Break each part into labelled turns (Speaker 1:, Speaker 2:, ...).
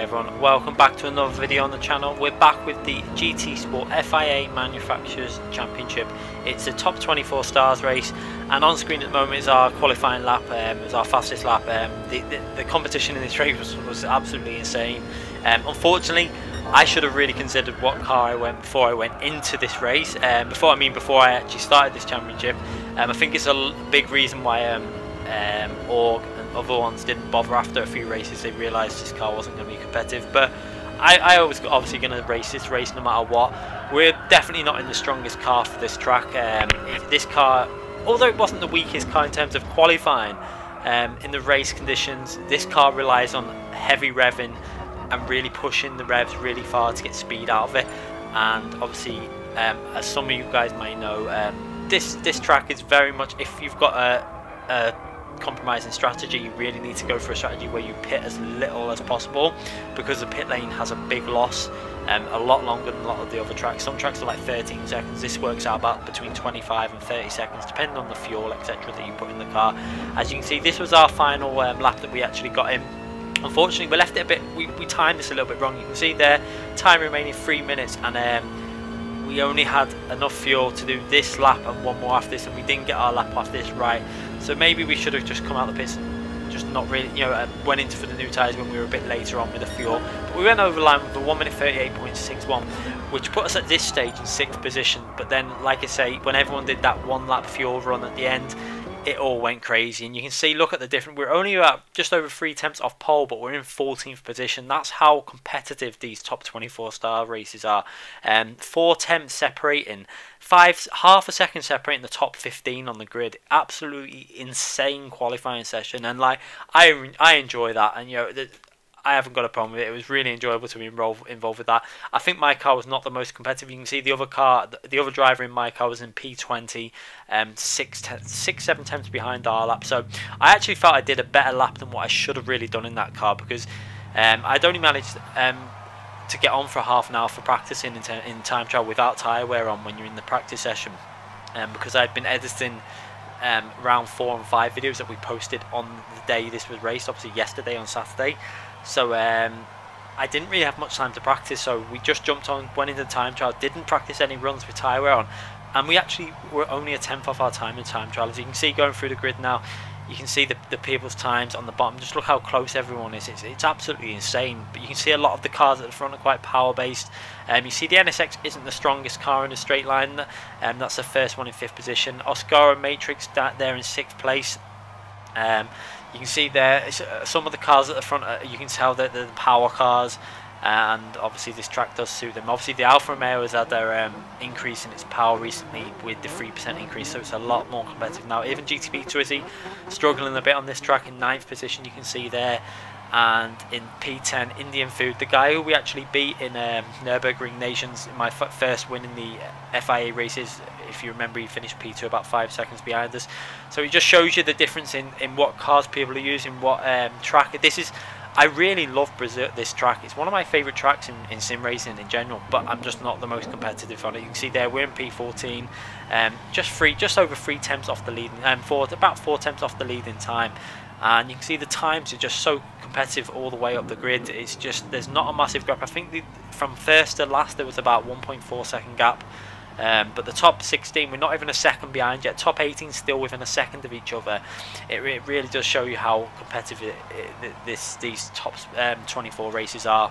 Speaker 1: everyone, welcome back to another video on the channel. We're back with the GT Sport FIA Manufacturers Championship. It's a top 24 stars race, and on screen at the moment is our qualifying lap. It's our fastest lap. The competition in this race was absolutely insane. Unfortunately, I should have really considered what car I went before I went into this race. Before I actually started this championship. I think it's a big reason why Org and other ones didn't bother after a few races. They realised this car wasn't going to be competitive. But I was obviously going to race this race no matter what. We're definitely not in the strongest car for this track. This car, although it wasn't the weakest car in terms of qualifying, in the race conditions, this car relies on heavy revving and really pushing the revs really far to get speed out of it. And obviously, as some of you guys might know, this track is very much, if you've got a compromising strategy, you really need to go for a strategy where you pit as little as possible, because the pit lane has a big loss, a lot longer than a lot of the other tracks. Some tracks are like 13 seconds. This works out about between 25 and 30 seconds depending on the fuel, etc., that you put in the car. As you can see, this was our final lap that we actually got in. Unfortunately, we left it a bit, we timed this a little bit wrong. You can see there, time remaining 3 minutes, and we only had enough fuel to do this lap and one more after this, and we didn't get our lap off this right. So maybe we should have just come out the pits and just not really, went into for the new tyres when we were a bit later on with the fuel. But we went over the line with a 1 minute 38.61, which put us at this stage in 6th position. But then, like I say, when everyone did that one lap fuel run at the end, it all went crazy. And you can see, look at the difference. We're only about just over 3 tenths off pole, but we're in 14th position. That's how competitive these top 24 star races are. 4 tenths separating, half a second separating the top 15 on the grid. Absolutely insane qualifying session, and like I enjoy that. And I haven't got a problem with it. It was really enjoyable to be involved with that. I think my car was not the most competitive. You can see the other car, the other driver in my car was in P20, 6-7 tenths behind our lap. So I actually felt I did a better lap than what I should have really done in that car, because I'd only managed to get on for half an hour for practicing in time trial without tyre wear on when you're in the practice session, because I'd been editing round 4 and 5 videos that we posted on the day this was raced, obviously yesterday on Saturday. So I didn't really have much time to practice, so we just jumped on, went into the time trial, didn't practice any runs with tyre wear on, and we actually were only a tenth off our time in time trial. As you can see going through the grid now, you can see the people's times on the bottom. Just look how close everyone is. It's absolutely insane. But you can see a lot of the cars at the front are quite power based. You see the NSX isn't the strongest car in a straight line. That's the first one in 5th position. Oscar and Matrix there in 6th place. You can see there some of the cars at the front, you can tell that they're the power cars, and obviously this track does suit them. Obviously the Alfa Romeo has had their increase in its power recently with the 3% increase, so it's a lot more competitive now. Even GTB Twizy struggling a bit on this track in 9th position, you can see there. And in P10, Indian Food, the guy who we actually beat in Nürburgring Nations, in my first win in the FIA races, if you remember, he finished P2 about 5 seconds behind us. So it just shows you the difference in what cars people are using, what track. I really love Brazil, this track. It's one of my favourite tracks in sim racing in general, but I'm just not the most competitive on it. You can see there we're in P14, just over 3 tenths off the lead, about 4 tenths off the lead in time. And you can see the times are just so competitive all the way up the grid. It's just, there's not a massive gap. I think from first to last there was about 1.4 second gap, but the top 16 we're not even a second behind yet. Top 18 still within a second of each other. It really does show you how competitive these top 24 races are.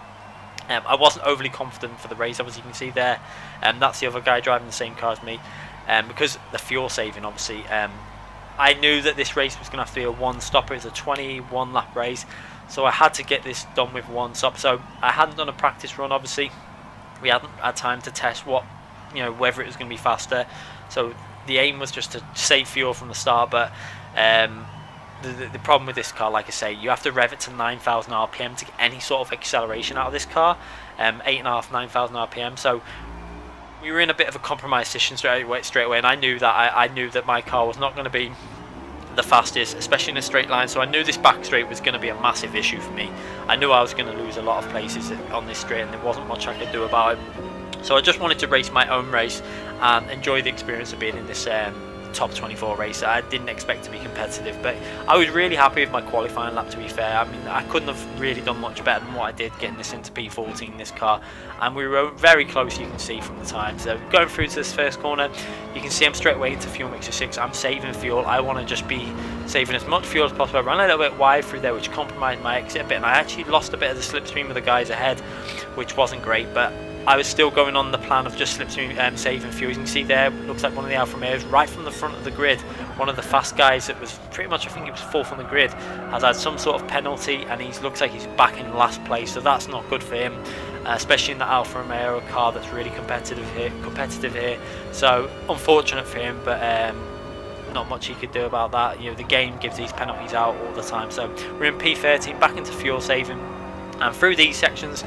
Speaker 1: I wasn't overly confident for the race, obviously you can see there, that's the other guy driving the same car as me, because the fuel saving, obviously. I knew that this race was going to have to be a one-stopper. It's a 21 lap race, so I had to get this done with one stop. So I hadn't done a practice run, obviously. We hadn't had time to test whether it was going to be faster. So the aim was just to save fuel from the start. But the problem with this car, like I say, you have to rev it to 9,000 RPM to get any sort of acceleration out of this car. 8.5, 9,000 RPM. So we were in a bit of a compromise position straight away, and I knew that my car was not going to be the fastest, especially in a straight line. So I knew this back straight was going to be a massive issue for me. I knew I was going to lose a lot of places on this straight, and there wasn't much I could do about it. So I just wanted to race my own race and enjoy the experience of being in this top 24 race. I didn't expect to be competitive, but I was really happy with my qualifying lap, to be fair. I mean, I couldn't have really done much better than what I did getting this into P14 in this car, and we were very close, you can see from the time. So going through to this first corner, you can see I'm straight away into fuel mixture 6. I'm saving fuel. I want to just be saving as much fuel as possible. I ran a little bit wide through there, which compromised my exit a bit, and I actually lost a bit of the slipstream with the guys ahead, which wasn't great, but I was still going on the plan of just slipstream saving fuel. You can see there, looks like one of the Alfa Romeos right from the front of the grid. One of the fast guys that was pretty much, I think he was 4th on the grid, has had some sort of penalty, and he looks like he's back in last place, so that's not good for him, especially in the Alfa Romeo car that's really competitive here. So unfortunate for him, but not much he could do about that. You know, the game gives these penalties out all the time. So we're in P13, back into fuel saving, and through these sections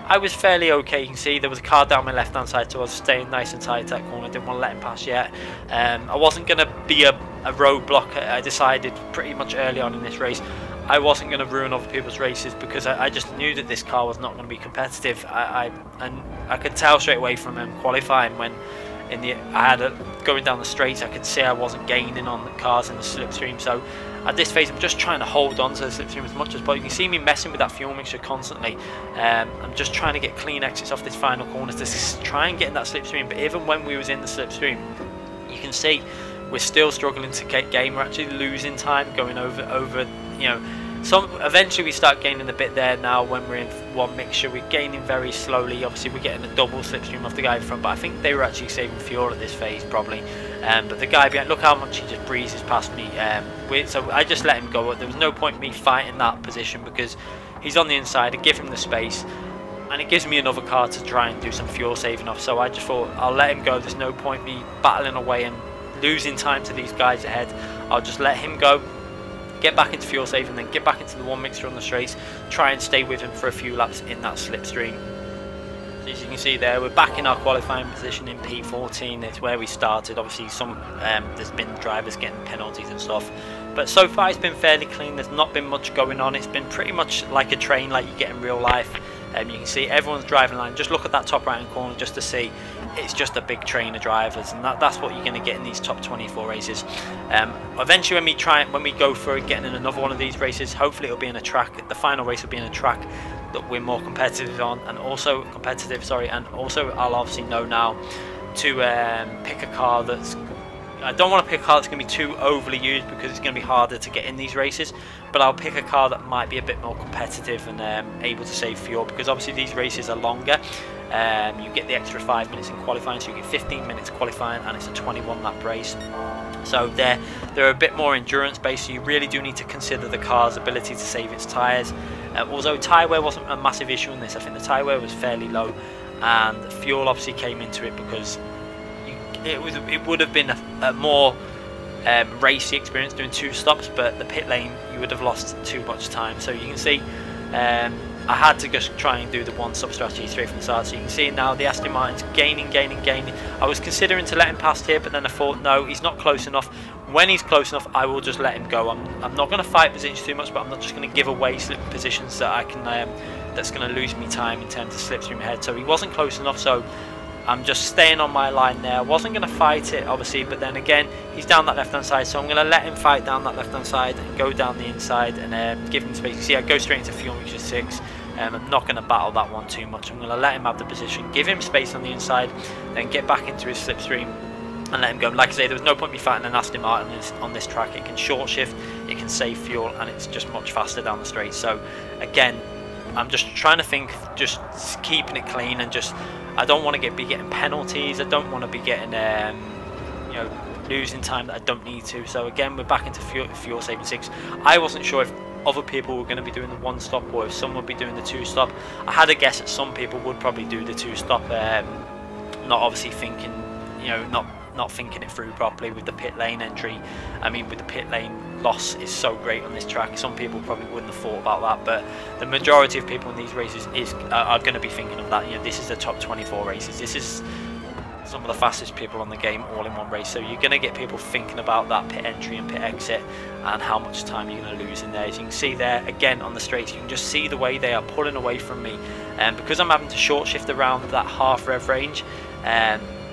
Speaker 1: I was fairly okay. You can see there was a car down my left hand side, so I was staying nice and tight to that corner. Didn't want to let him pass yet. I wasn't going to be a roadblock. I decided pretty much early on in this race I wasn't going to ruin other people's races, because I just knew that this car was not going to be competitive. And I could tell straight away from qualifying when going down the straights, I could see I wasn't gaining on the cars in the slipstream. So at this phase I'm just trying to hold on to the slipstream as much as possible. You can see me messing with that fuel mixture constantly. I'm just trying to get clean exits off this final corner to try and get in that slipstream. But even when we was in the slipstream, you can see we're still struggling to get game. We're actually losing time going over you know. Eventually we start gaining a bit there now when we're in one mixture. We're gaining very slowly. Obviously we're getting a double slipstream off the guy in front, but I think they were actually saving fuel at this phase probably. But the guy behind, look how much he just breezes past me. So I just let him go. There was no point in me fighting that position because he's on the inside. I give him the space, and it gives me another car to try and do some fuel saving off. So I just thought I'll let him go. There's no point me battling away and losing time to these guys ahead. I'll just let him go, get back into fuel saving, then get back into the one mixture on the straights, try and stay with him for a few laps in that slipstream. So as you can see there, we're back in our qualifying position in P14. It's where we started. Obviously there's been drivers getting penalties and stuff, but so far it's been fairly clean. There's not been much going on. It's been pretty much like a train, like you get in real life. You can see everyone's driving line. Just look at that top right hand corner just to see it's just a big train of drivers, and that's what you're going to get in these top 24 races. Eventually when we go for getting in another one of these races, hopefully it'll be in a track. The final race will be in a track that we're more competitive on, and also I'll obviously know now to pick a car that's, I don't want to pick a car that's going to be too overly used because it's going to be harder to get in these races, but I'll pick a car that might be a bit more competitive and able to save fuel, because obviously these races are longer. You get the extra 5 minutes in qualifying, so you get 15 minutes qualifying, and it's a 21 lap race. So they're a bit more endurance based, so you really do need to consider the car's ability to save its tyres. Although tyre wear wasn't a massive issue in this, I think the tyre wear was fairly low, and fuel obviously came into it because it would have been a more racy experience doing 2 stops, but the pit lane you would have lost too much time. So you can see I had to just try and do the one stop strategy straight from the start. So you can see now the Aston Martin's gaining. I was considering to let him past here, but then I thought no, he's not close enough. When he's close enough, I will just let him go. I'm not going to fight positions too much, but I'm not just going to give away slip positions that I can that's going to lose me time in terms of slipstream ahead. So he wasn't close enough, so I'm just staying on my line there. I wasn't going to fight it obviously, but then again he's down that left hand side, so I'm going to let him fight down that left hand side and go down the inside and give him space. You see I go straight into fuel mixture 6. I'm not going to battle that one too much. I'm going to let him have the position, give him space on the inside, then get back into his slipstream and let him go. Like I say, there was no point me fighting an Aston Martin on this track. It can short shift, it can save fuel, and it's just much faster down the straight. So again, I'm just trying to think, just keeping it clean, and just I don't want to be getting penalties. I don't want to be getting losing time that I don't need to. So again, we're back into fuel saving 6. I wasn't sure if other people were going to be doing the 1 stop or if some would be doing the 2 stop. I had a guess that some people would probably do the 2 stop, not obviously thinking, not thinking it through properly with the pit lane entry. I mean, with the pit lane loss is so great on this track, some people probably wouldn't have thought about that, but the majority of people in these races are going to be thinking of that. This is the top 24 races. This is some of the fastest people on the game all in one race, so you're going to get people thinking about that pit entry and pit exit and how much time you're going to lose in there. As you can see there again on the straights, you can just see the way they are pulling away from me, and because I'm having to short shift around that half rev range,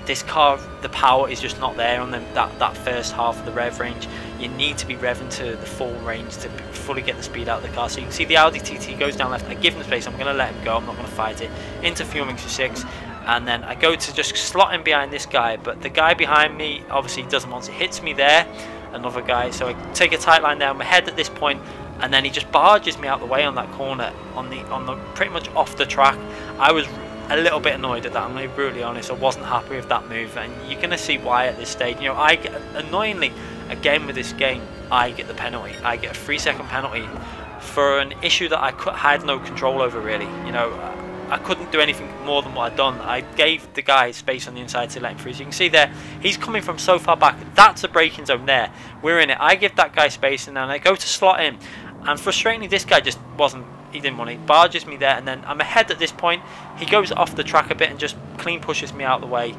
Speaker 1: this car, the power is just not there on that first half of the rev range. You need to be revving to the full range to fully get the speed out of the car. So you can see the Audi TT goes down left. I give him the space. I'm going to let him go. I'm not going to fight it. Into fuel mixer 6, and then I go to just slot in behind this guy. But the guy behind me obviously doesn't want it. Hits me there, another guy. So I take a tight line down my head at this point, and then he just barges me out the way on that corner on the pretty much off the track. I was a little bit annoyed at that. I'm going to be brutally honest. I wasn't happy with that move, and you're going to see why at this stage. You know, I get, annoyingly, again with this game, I get the penalty. I get a 3-second penalty for an issue that I had no control over, really. You know, I couldn't do anything more than what I'd done. I gave the guy space on the inside to let him through. So you can see there, he's coming from so far back. That's a braking zone there. We're in it. I give that guy space, and then I go to slot in. And frustratingly, this guy just wasn't, he didn't want it. He barges me there, and then I'm ahead at this point. He goes off the track a bit and just clean pushes me out of the way.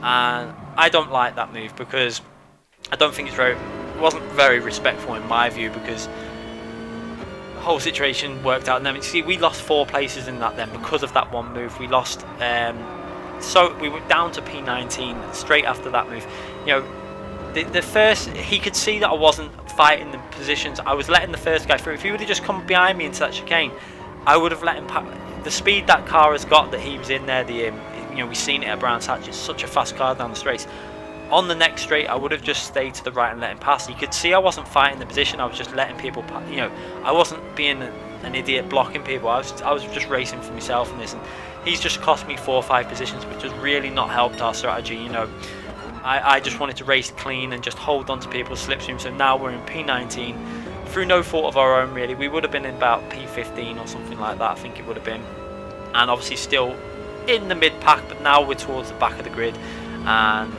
Speaker 1: And I don't like that move, because I don't think it wasn't very respectful in my view, because the whole situation worked out. And then you see, we lost 4 places in that then because of that one move. We lost, so we went down to P19 straight after that move. You know, the first, he could see that I wasn't fighting the positions. I was letting the first guy through. If he would have just come behind me into that chicane, I would have let him the speed that car has got, that he was in there, you know, we've seen it at Brands Hatch. It's such a fast car down the straights. On the next straight, I would have just stayed to the right and let him pass. You could see I wasn't fighting the position. I was just letting people pass. You know, I wasn't being an idiot blocking people. I was just racing for myself in this, and he's just cost me 4 or 5 positions, which has really not helped our strategy. You know, I just wanted to race clean and just hold on to people's slipstream. So now we're in P19 through no fault of our own, really. We would have been in about P15 or something like that, I think it would have been, and obviously still in the mid pack, but now we're towards the back of the grid, and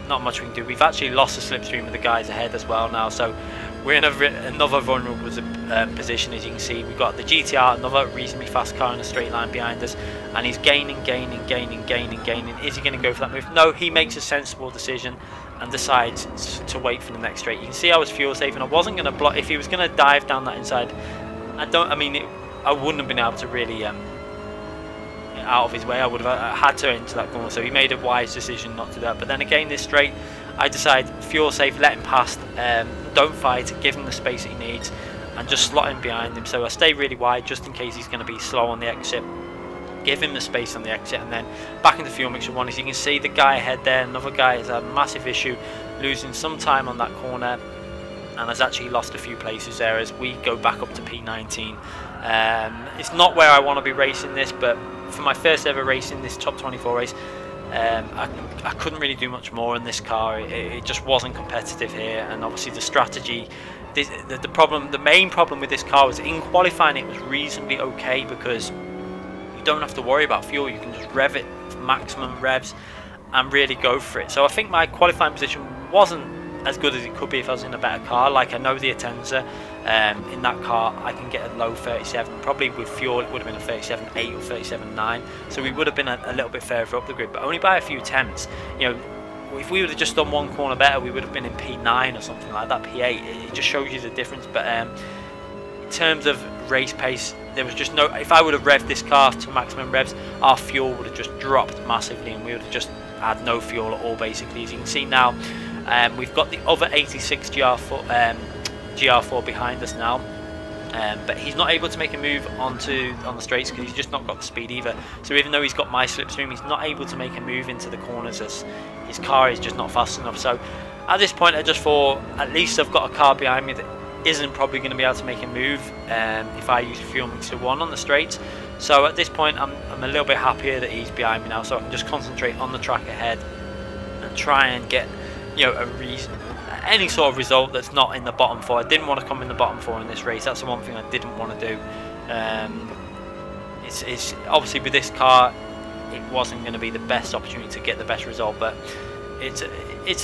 Speaker 1: not much we can do. We've actually lost the slipstream of the guys ahead as well now, so we're in another vulnerable position. As you can see, we've got the GTR, another reasonably fast car in a straight line behind us, and he's gaining. Is he going to go for that move? No, he makes a sensible decision and decides to wait for the next straight. You can see I was fuel saving. I wasn't going to block. If he was going to dive down that inside, I wouldn't have been able to really out of his way. I would have had to enter that corner, so he made a wise decision not to do that. But then again, this straight, I decide fuel safe, let him past, don't fight, give him the space that he needs, and just slot him behind him. So I stay really wide just in case he's going to be slow on the exit. Give him the space on the exit, and then back into fuel mixture 1. As you can see, the guy ahead there, another guy, has a massive issue losing some time on that corner, and has actually lost a few places there as we go back up to P19. It's not where I want to be racing this, but for my first ever race in this top 24 race, I couldn't really do much more in this car. It just wasn't competitive here, and obviously the strategy, the main problem with this car was in qualifying it was reasonably okay, because you don't have to worry about fuel. You can just rev it to maximum revs and really go for it. So I think my qualifying position wasn't as good as it could be if I was in a better car. Like, I know the Atenza, in that car I can get a low 37, probably with fuel it would have been a 37.8 or 37.9, so we would have been a little bit further up the grid, but only by a few tenths. You know, if we would have just done one corner better, we would have been in P9 or something like that, P8. It just shows you the difference. But in terms of race pace, there was just no, if I would have revved this car to maximum revs, our fuel would have just dropped massively, and we would have just had no fuel at all, basically. As you can see now, we've got the other 86 GR4 behind us now, but he's not able to make a move on the straights because he's just not got the speed either. So even though he's got my slipstream, he's not able to make a move into the corners as his car is just not fast enough. So at this point I just thought, at least I've got a car behind me that isn't probably going to be able to make a move if I use fuel mixer 1 on the straights. So at this point I'm a little bit happier that he's behind me now, so I can just concentrate on the track ahead and try and get, you know, any sort of result that's not in the bottom 4. I didn't want to come in the bottom 4 in this race. That's the one thing I didn't want to do. It's obviously with this car it wasn't going to be the best opportunity to get the best result, but it's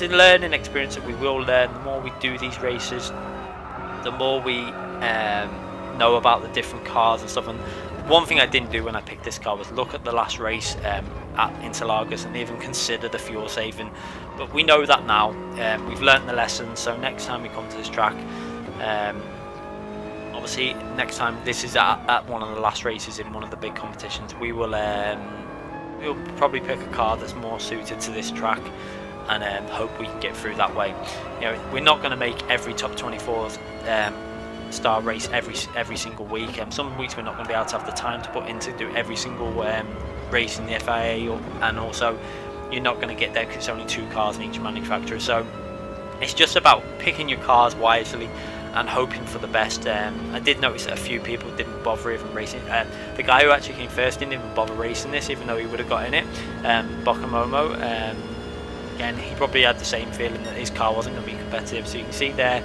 Speaker 1: a learning experience that we will learn. The more we do these races, the more we know about the different cars and stuff. And one thing I didn't do when I picked this car was look at the last race at Interlagos and even consider the fuel saving. But we know that now. We've learnt the lesson, so next time we come to this track, obviously next time, this is at one of the last races in one of the big competitions, we will we'll probably pick a car that's more suited to this track, and hope we can get through that way. You know, we're not going to make every top 24 star race every single week. Some weeks we're not going to be able to have the time to put in to do every single race in the FIA, and also you're not going to get there because it's only 2 cars in each manufacturer. So it's just about picking your cars wisely and hoping for the best. I did notice that a few people didn't bother even racing. The guy who actually came first didn't even bother racing this, even though he would have got in it. Bokamomo, again, he probably had the same feeling that his car wasn't going to be competitive. So you can see there,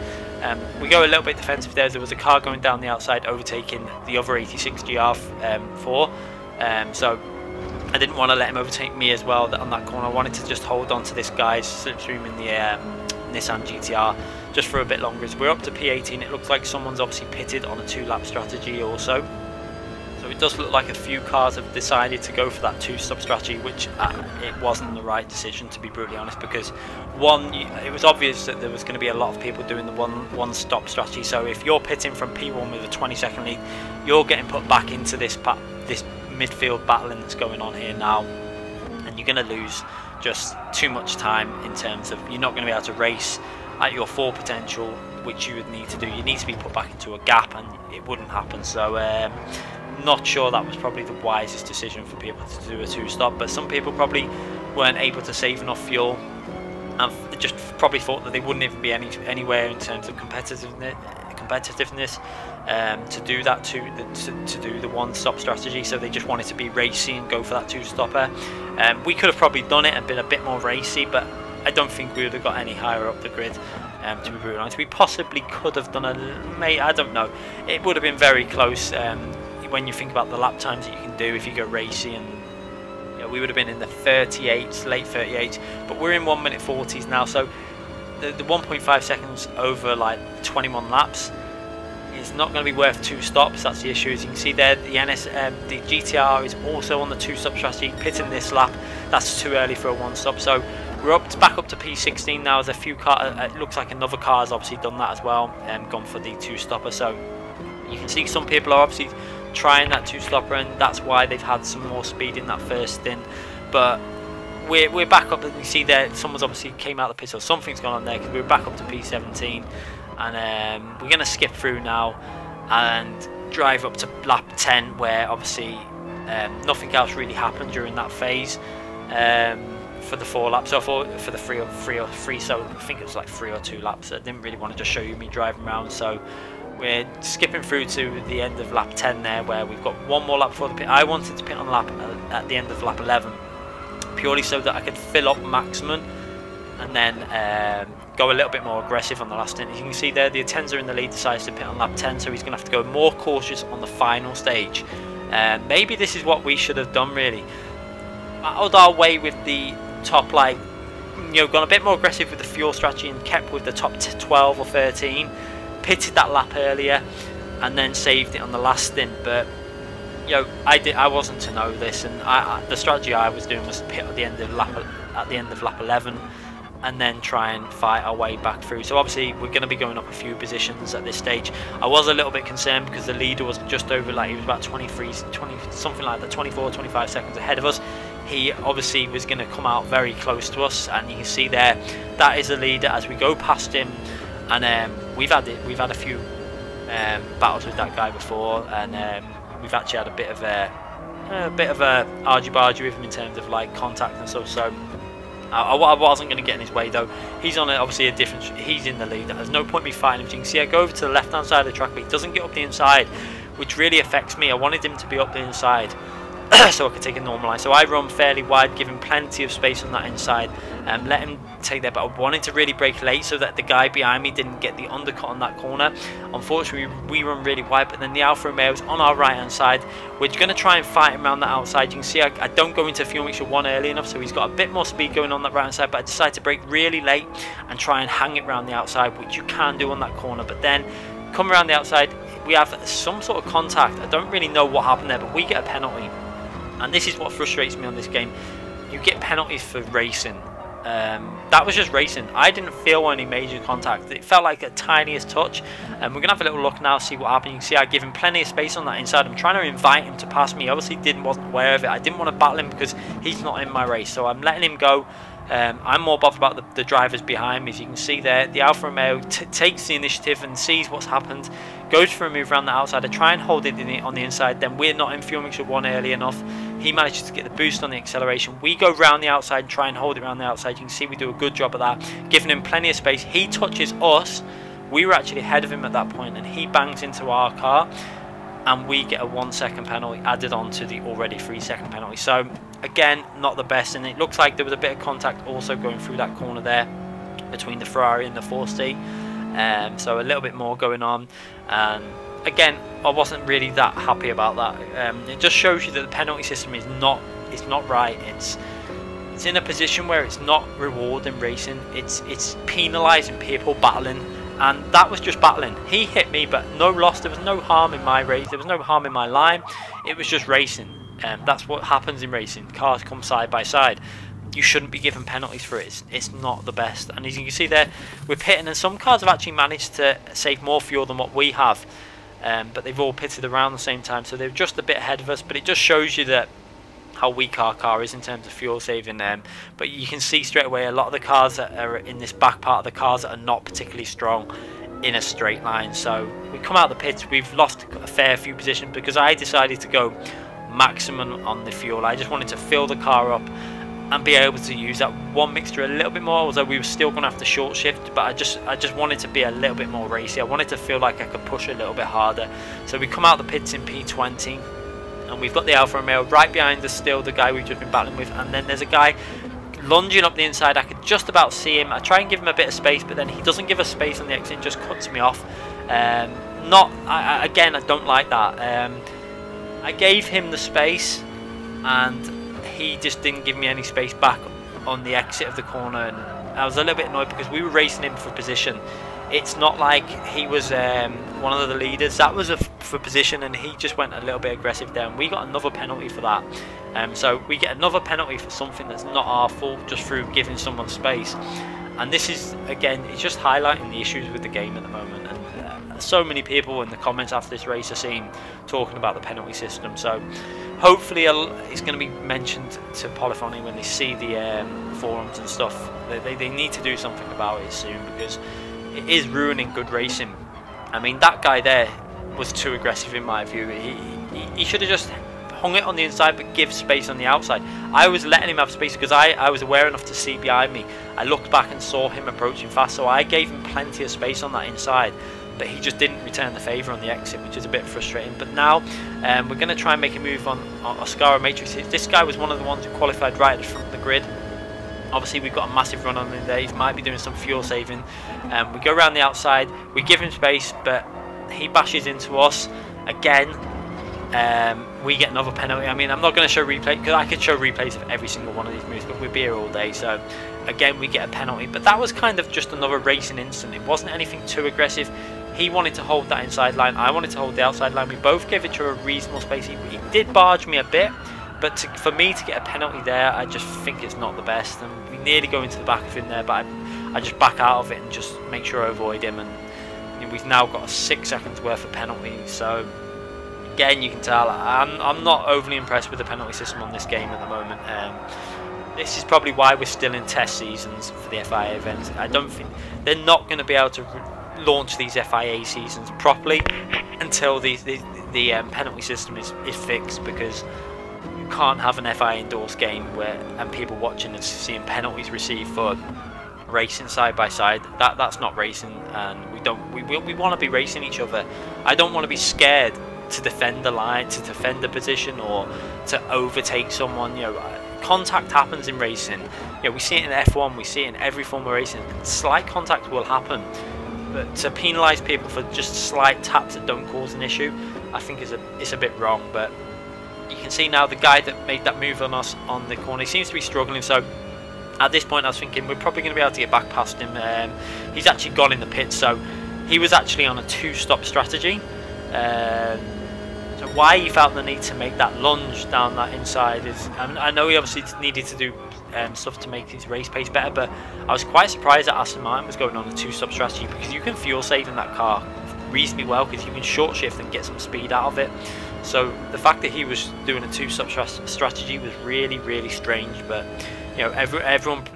Speaker 1: we go a little bit defensive there. There was a car going down the outside overtaking the other 86 GR4. So I didn't want to let him overtake me as well on that corner. I wanted to just hold on to this guy's slipstream in the Nissan GTR just for a bit longer. As we're up to P18, it looks like someone's obviously pitted on a 2-lap strategy also. So it does look like a few cars have decided to go for that 2-stop strategy, which it wasn't the right decision, to be brutally honest, because one, it was obvious that there was going to be a lot of people doing the one-stop strategy. So if you're pitting from P1 with a 20-second lead, you're getting put back into this midfield battling that's going on here now, and you're going to lose just too much time in terms of you're not going to be able to race at your full potential, which you would need to do. You need to be put back into a gap, and it wouldn't happen. So not sure that was probably the wisest decision for people to do a 2-stop, but some people probably weren't able to save enough fuel and just probably thought that they wouldn't even be anywhere in terms of competitiveness to do that, to do the 1-stop strategy. So they just wanted to be racy and go for that 2-stopper. We could have probably done it and been a bit more racy, but I don't think we would have got any higher up the grid, to be brutally honest. We possibly could have done I don't know, it would have been very close when you think about the lap times that you can do if you go racy, and you know, we would have been in the 38s, late 38s, but we're in 1 minute 40s now. So the 1.5 seconds over like 21 laps is not going to be worth 2 stops. That's the issue. As you can see there, the GTR is also on the 2-stop strategy, pitting this lap. That's too early for a 1-stop. So we're back up to P16 now. As a few cars, it looks like another car has obviously done that as well, and gone for the 2-stopper. So you can see some people are obviously trying that 2-stopper, and that's why they've had some more speed in that first stint. But we're back up, and you see there someone's obviously came out of the pit, or something's gone on there, because we're back up to P17, and we're going to skip through now and drive up to lap 10, where obviously nothing else really happened during that phase for the 4 laps, so for the three, so I think it was like 3 or 2 laps. I didn't really want to just show you me driving around, so we're skipping through to the end of lap 10 there, where we've got 1 more lap before the pit. I wanted to pit on at the end of lap 11, purely so that I could fill up maximum and then go a little bit more aggressive on the last stint. As you can see there, the Atenza in the lead decides to pit on lap 10, so he's going to have to go more cautious on the final stage. Maybe this is what we should have done, really. Battled our way with the top, like, you know, gone a bit more aggressive with the fuel strategy and kept with the top 12 or 13. Pitted that lap earlier and then saved it on the last stint, but you know, I wasn't to know this, and the strategy I was doing was pit at the end of lap 11 and then try and fight our way back through. So obviously we're going to be going up a few positions at this stage. I was a little bit concerned because the leader was just over, like, he was about 20 something like that, 24 25 seconds ahead of us. He obviously was going to come out very close to us, and you can see there that is the leader as we go past him. And we've had a few battles with that guy before, and we've actually had a bit of a argy-bargy with him in terms of like contact and stuff. So I wasn't going to get in his way though. He's on obviously a different. He's in the lead. There's no point me fighting him. So you can see I go over to the left-hand side of the track, but he doesn't get up the inside, which really affects me. I wanted him to be up the inside so I could take a normal line. So I run fairly wide, give him plenty of space on that inside, and let him take that. But I wanted to really brake late so that the guy behind me didn't get the undercut on that corner. Unfortunately, we run really wide, but then the Alfa Romeo is on our right hand side. We're going to try and fight him around that outside. You can see I don't go into fuel mixture 1 early enough, so he's got a bit more speed going on that right hand side, but I decided to brake really late and try and hang it around the outside, which you can do on that corner. But then come around the outside, we have some sort of contact. I don't really know what happened there, but we get a penalty. And this is what frustrates me on this game. You get penalties for racing, that was just racing. I didn't feel any major contact. It felt like the tiniest touch. And we're going to have a little look now, see what happened. You can see I give him plenty of space on that inside. I'm trying to invite him to pass me. Obviously wasn't aware of it. I didn't want to battle him because he's not in my race. So I'm letting him go. I'm more bothered about the drivers behind me. As you can see there, the Alfa Romeo takes the initiative and sees what's happened, goes for a move around the outside. I try and hold it on the inside. Then we're not in fuel mixture 1 early enough. He manages to get the boost on the acceleration. We go round the outside and try and hold it around the outside. You can see we do a good job of that, giving him plenty of space. He touches us. We were actually ahead of him at that point, and he bangs into our car, and we get a 1 second penalty added on to the already 3 second penalty. So again, not the best, and it looks like there was a bit of contact also going through that corner there between the Ferrari and the 4C. So a little bit more going on, and again, I wasn't really that happy about that. It just shows you that the penalty system is not right. It's in a position where it's not rewarding racing. It's penalising people battling, and that was just battling. He hit me, but no loss. There was no harm in my race. There was no harm in my line. It was just racing. That's what happens in racing. Cars come side by side. You shouldn't be given penalties for it. It's not the best. And as you can see there, we're pitting, and some cars have actually managed to save more fuel than what we have. But they've all pitted around the same time, so they're just a bit ahead of us. But it just shows you that how weak our car is in terms of fuel saving. But you can see straight away a lot of the cars that are in this back part of the cars that are not particularly strong in a straight line. So we come out of the pits, we've lost a fair few positions because I decided to go maximum on the fuel. I just wanted to fill the car up and be able to use that one mixture a little bit more, although we were still going to have to short shift. But I just wanted to be a little bit more racy. I wanted to feel like I could push a little bit harder. So we come out the pits in P20, and we've got the Alfa Romeo right behind us still, the guy we've just been battling with, and then there's a guy lunging up the inside. I could just about see him. I try and give him a bit of space, but then he doesn't give us space on the exit, just cuts me off. Again, I don't like that. I gave him the space, and he just didn't give me any space back on the exit of the corner, and I was a little bit annoyed because we were racing him for position. It's not like he was one of the leaders. That was for position, and he just went a little bit aggressive there, and we got another penalty for that. So we get another penalty for something that's not our fault, just through giving someone space. And this is, again, it's just highlighting the issues with the game at the moment. And so many people in the comments after this race are seen talking about the penalty system. So hopefully it's going to be mentioned to Polyphony when they see the forums and stuff. They need to do something about it soon, because it is ruining good racing. I mean, that guy there was too aggressive in my view. He should have just hung it on the inside but give space on the outside. I was letting him have space because I was aware enough to see behind me. I looked back and saw him approaching fast, so I gave him plenty of space on that inside, but he just didn't return the favour on the exit, which is a bit frustrating. But now we're going to try and make a move on Oscar Matrix. This guy was one of the ones who qualified right at the front of the grid. Obviously we've got a massive run on him there. He might be doing some fuel saving. We go around the outside, we give him space, but he bashes into us again. We get another penalty. I mean, I'm not going to show replay because I could show replays of every single one of these moves, but we'd be here all day. So again, we get a penalty, but that was kind of just another racing incident. It wasn't anything too aggressive. He wanted to hold that inside line, I wanted to hold the outside line. We both gave it to a reasonable space. He did barge me a bit, but for me to get a penalty there, I just think it's not the best. And we nearly go into the back of him there, but I just back out of it and just make sure I avoid him. And we've now got 6 seconds worth of penalties. So again, you can tell I'm not overly impressed with the penalty system on this game at the moment. This is probably why we're still in test seasons for the FIA events. I don't think they're not going to be able to launch these FIA seasons properly until the penalty system is fixed, because you can't have an FIA endorsed game and people watching and seeing penalties received for racing side by side. That's not racing, and we want to be racing each other. I don't want to be scared to defend the line, to defend the position, or to overtake someone. You know, contact happens in racing. You know, we see it in F1, we see it in every form of racing. Slight contact will happen, but to penalise people for just slight taps that don't cause an issue, I think it's a bit wrong. But you can see now the guy that made that move on us on the corner, he seems to be struggling. So at this point I was thinking we're probably going to be able to get back past him. He's actually gone in the pits, so he was actually on a 2-stop strategy. So why he felt the need to make that lunge down that inside is, I know he obviously needed to do stuff to make his race pace better, but I was quite surprised that Aston Martin was going on a two-stop strategy, because you can fuel save in that car reasonably well, because you can short shift and get some speed out of it. So the fact that he was doing a two-stop strategy was really strange. But you know,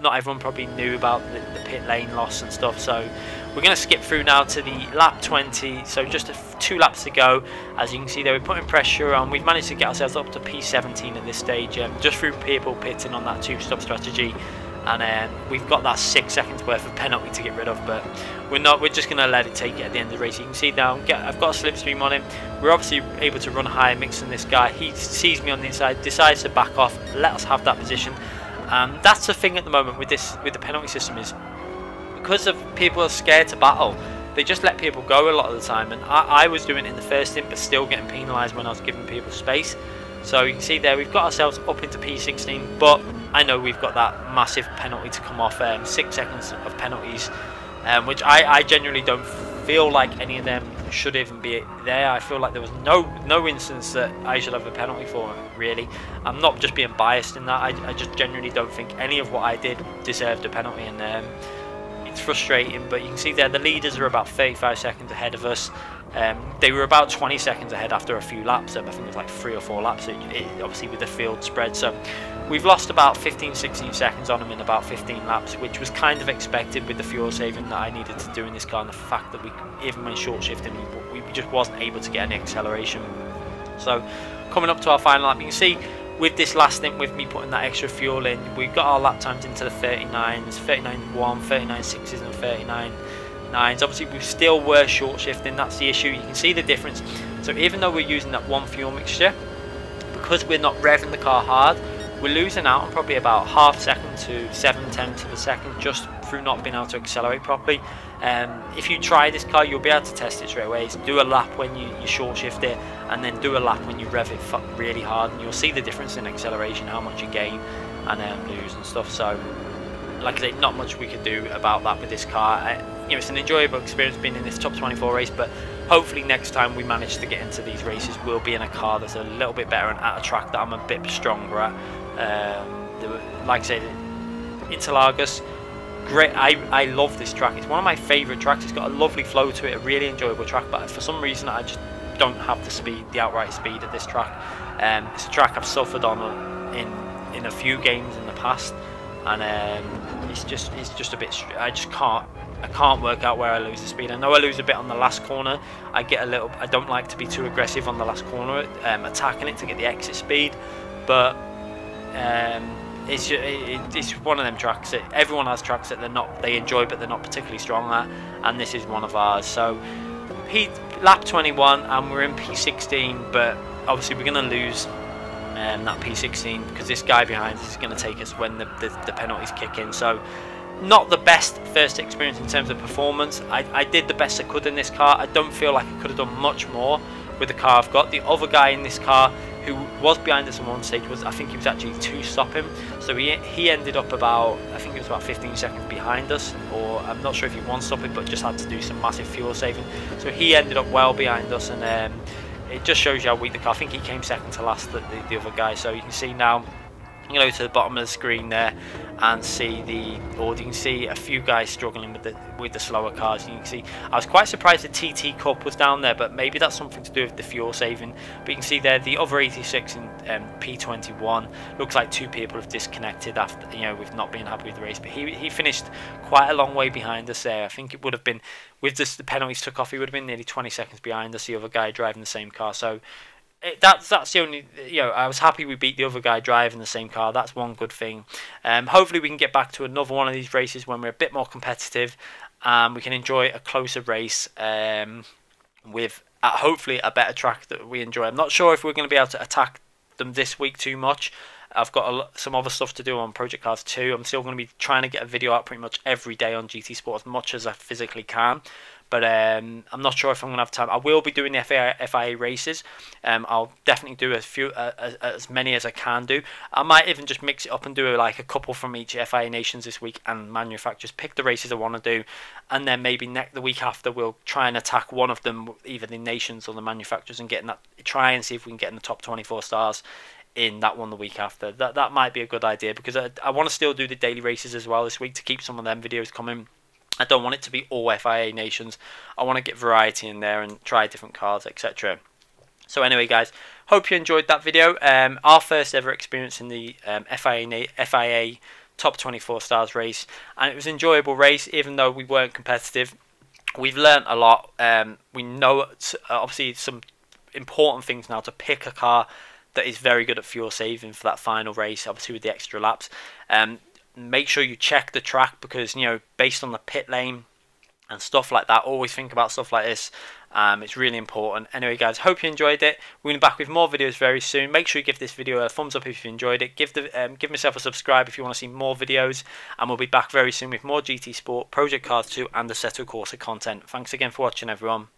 Speaker 1: not everyone probably knew about the pit lane loss and stuff. So we're going to skip through now to the lap 20. So just 2 laps to go. As you can see there, we're putting pressure on. We've managed to get ourselves up to P17 at this stage, just through people pitting on that two-stop strategy. And we've got that 6 seconds worth of penalty to get rid of, but we're just going to let it take it at the end of the race. You can see now I've got a slipstream on him. We're obviously able to run higher mix than this guy. He sees me on the inside, decides to back off, let us have that position. That's the thing at the moment with the penalty system, is because of people are scared to battle, they just let people go a lot of the time. And I was doing it in the first stint, but still getting penalised when I was giving people space. So you can see there, we've got ourselves up into P16, but I know we've got that massive penalty to come off, 6 seconds of penalties, which I genuinely don't feel like any of them should even be there. I feel like there was no instance that I should have a penalty for, really. I'm not just being biased in that, I just genuinely don't think any of what I did deserved a penalty, and it's frustrating. But you can see there, the leaders are about 35 seconds ahead of us. They were about 20 seconds ahead after a few laps. I think it was like 3 or 4 laps, obviously with the field spread. So we've lost about 15-16 seconds on them in about 15 laps, which was kind of expected with the fuel saving that I needed to do in this car, and the fact that even when short shifting, we just wasn't able to get any acceleration. So coming up to our final lap, you can see with this last stint, with me putting that extra fuel in, we got our lap times into the 39s, 39.1, 39.6s and 39.9s. Obviously we still were short shifting, that's the issue. You can see the difference. So even though we're using that one fuel mixture, because we're not revving the car hard, we're losing out on probably about half second to 7/10 of a second just through not being able to accelerate properly. If you try this car, you'll be able to test it straight away. So do a lap when you short shift it, and then do a lap when you rev it really hard, and you'll see the difference in acceleration, how much you gain and lose and stuff. So like I say, not much we could do about that with this car. You know, it's an enjoyable experience being in this top 24 race, but hopefully next time we manage to get into these races, we'll be in a car that's a little bit better and at a track that I'm a bit stronger at. Like I said, Interlagos, great. I love this track. It's one of my favourite tracks. It's got a lovely flow to it, a really enjoyable track, but for some reason I just don't have the speed, the outright speed of this track. It's a track I've suffered on in a few games in the past, and it's just a bit. I can't work out where I lose the speed. I know I lose a bit on the last corner. I don't like to be too aggressive on the last corner, attacking it to get the exit speed, but it's one of them tracks that everyone has tracks that they enjoy but they're not particularly strong at, and this is one of ours. So lap 21 and we're in P16, but obviously we're going to lose that P16 because this guy behind us is going to take us when the penalties kick in. So not the best first experience in terms of performance. I did the best I could in this car. I don't feel like I could have done much more with the car I've got. The other guy in this car who was behind us at one stage I think he was actually two-stopping, so he ended up about, I think it was about 15 seconds behind us, or I'm not sure if he one-stopping, but just had to do some massive fuel saving, so he ended up well behind us, and it just shows you how weak the car. I think he came second to last, the other guy. So you can see now, you know, to the bottom of the screen there and see you can see a few guys struggling with the slower cars. You can see I was quite surprised the TT Cup was down there, but maybe that's something to do with the fuel saving. But you can see there the other 86 in P21, looks like 2 people have disconnected after, you know, with not being happy with the race, but he finished quite a long way behind us there. I think it would have been, with the penalties took off, he would have been nearly 20 seconds behind us, the other guy driving the same car. So that's the only, you know, I was happy we beat the other guy driving the same car. That's one good thing. Hopefully we can get back to another one of these races when we're a bit more competitive, and we can enjoy a closer race with hopefully a better track that we enjoy. I'm not sure if we're going to be able to attack them this week too much. I've got some other stuff to do on Project Cars 2. I'm still going to be trying to get a video out pretty much every day on GT Sport as much as I physically can. But I'm not sure if I'm going to have time. I will be doing the FIA races. I'll definitely do a few, as many as I can do. I might even just mix it up and do like a couple from each FIA nations this week and manufacturers. Pick the races I want to do, and then maybe the week after we'll try and attack one of them, either the nations or the manufacturers, and try and see if we can get in the top 24 stars in that one the week after. That might be a good idea, because I want to still do the daily races as well this week to keep some of them videos coming. I don't want it to be all FIA nations. I want to get variety in there and try different cars, etc. So anyway, guys, hope you enjoyed that video. Our first ever experience in the FIA Top 24 Stars race, and it was an enjoyable race, even though we weren't competitive. We've learnt a lot. We know obviously some important things now, to pick a car that is very good at fuel saving for that final race, obviously with the extra laps. Make sure you check the track, because based on the pit lane and stuff like that, always think about stuff like this. It's really important. Anyway, guys, hope you enjoyed it. We're going to be back with more videos very soon. Make sure you give this video a thumbs up if you enjoyed it. Give myself a subscribe if you want to see more videos, and we'll be back very soon with more GT Sport, Project Cars 2 and the Assetto Corsa content. Thanks again for watching, everyone.